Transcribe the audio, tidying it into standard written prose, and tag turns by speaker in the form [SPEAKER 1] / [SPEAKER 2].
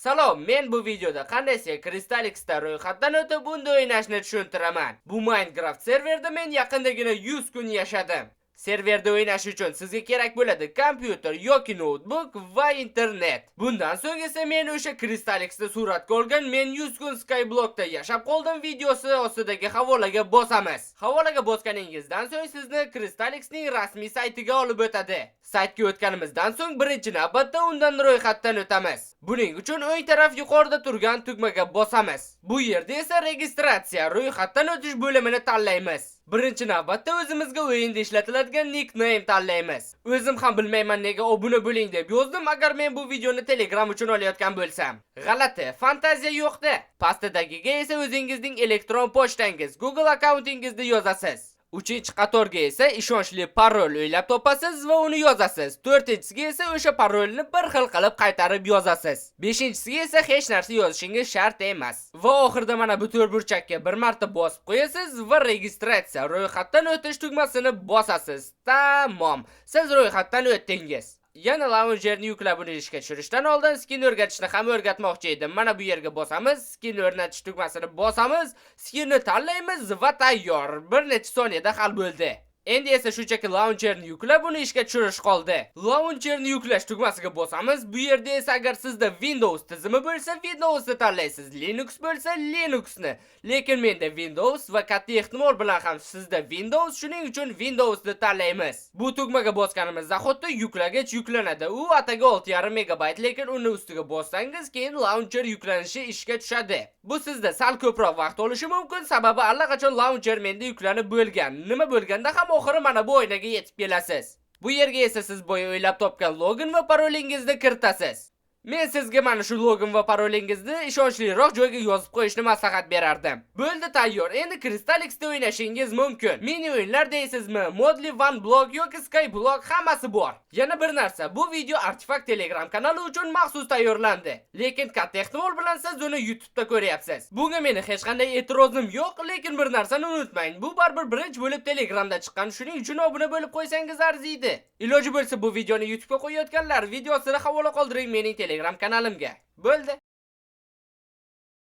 [SPEAKER 1] Salom, men bu videoda qanday Crystalix'da ro'yxatdan o'tib unda o'ynashni tushuntiraman. Bu Minecraft serverda men yaqindagina 100 kun yashadim. Serverda o'ynash uchun sizga kerak bo'ladi kompyuter yoki notebook va internet. Bundan so'ng esa men o'sha Crystalix'da suratga olgan men 100 kun Skyblockda yashab qoldim videosi ostidagi havolaga bosamiz. Havolaga bosganingizdan so'ng sizni Crystalix'ning rasmiy saytiga olib o'tadi. Saytga o'tganimizdan so'ng birinchi navbatda undan ro'yxatdan o'tamiz. Buning uchun o'ng taraf yuqorida turgan tugmaga bosamiz. Bu yerda esa registratsiya, ro'yxatdan o'tish bo'limini tanlaymiz. Birinchi navbatda o'zimizga o'yinda ishlatiladigan nickname tanlaymiz. O'zim ham bilmayman nega obuna bo'ling deb yozdim agar men bu videoni Telegram uchun olayotgan bo'lsam. G'alati, fantaziya yo'qda. Pastidagiga esa o'zingizning elektron pochtangiz, Google akkauntingizni yozasiz. 3-qatorga esa ishonchli parol o'ylab topasiz va uni yozasiz. 4-siga esa o'sha parolni bir xil qilib qaytarib yozasiz. 5-siga esa hech narsa yozishingiz shart emas. Va oxirida mana bu to'rtburchakka bir marta bosib qo'yasiz va registratsiya, ro'yxatdan o'tish tugmasini bosasiz. Tamom. Siz ro'yxatdan o'tdingiz. Yana launcherni yuklab uni ishga tushirishdan oldin skin o'rgatishni ham o'rgatmoqchi edim. Mana bu yerga bosamiz, skin o'rnatish tugmasini bosamiz, skinni tanlaymiz va tayyor. Bir necha soniyada hal bo'ldi. Endi esa shunchaki launcherni yuklab uni ishga tushirish qoldi. Launcherni yuklash tugmasiga bosamiz. Bu yerda esa agar sizda Windows tizimi bo'lsa, Windowsni tanlaysiz. Linux bo'lsa, Linuxni. Lekin menda Windows va katta ehtimol bilan ham sizda Windows, shuning uchun Windowsni tanlaymiz. Bu tugmaga bosganimizda xuddi yuklagich yuklanadi. U ataga 6,5 megabayt, lekin uni ustiga bossangiz, keyin launcher yuklanishi ishga tushadi. Bu sizda sal ko'proq vaqt olishi mumkin, sababi allaqachon launcher menda yuklanib bo'lgan. Nima bo'lganda ham oxiri mana bu oynaga yetib kelasiz. Bu yerga esa siz boya o'ylab topgan login va parolingizni kiritasiz. Men sizga mana shu login va parolingizni ishonchliroq joyga yozib qo'yishni maslahat berardim. Bo'ldi, tayyor. Endi Crystalix'da o'ynashingiz mumkin. Mini o'yinlar deysizmi? Modly OneBlock yoki Skyblock hammasi bor. Yana bir narsa, bu video Artifact Telegram kanali uchun maxsus tayyorlandi. Lekin katta ehtimol bilan siz uni YouTube'da ko'ryapsiz. Bunga meni hech qanday e'tirozim yo'q, lekin bir narsani unutmang. Bu baribir birinchi bo'lib Telegramda chiqqan, shuning uchun obuna bo'lib qo'ysangiz arziydi. Iloji bo'lsa bu videoni YouTube'ga qo'yayotganlar videosini havola qoldiring mening Telegram kanalimga. Bo'ldi.